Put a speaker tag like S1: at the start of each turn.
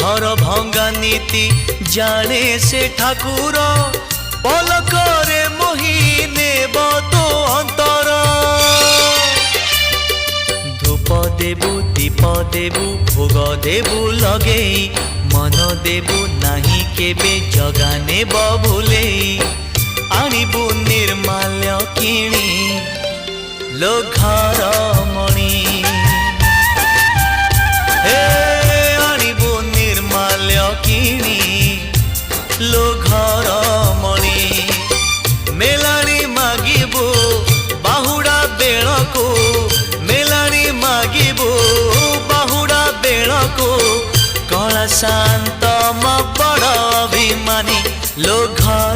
S1: घर भंगा नीति जाने से ठाकुर पलकरे मोहि नेब तो अंतर। धूप देबु दीप देबु भोग देबु लगे मन देबु नाही केबे जगा नेब भूले। आनिबु निर्माल्य किणी लो घर मणि आनिबु निर्माल्य किणी लो घर मणि। मेलाणी मागिबु बाहुड़ा बेलको मेलाणी मागिबु बाहुड़ा बेलको कला शांत म बड़ अभिमानी लो घर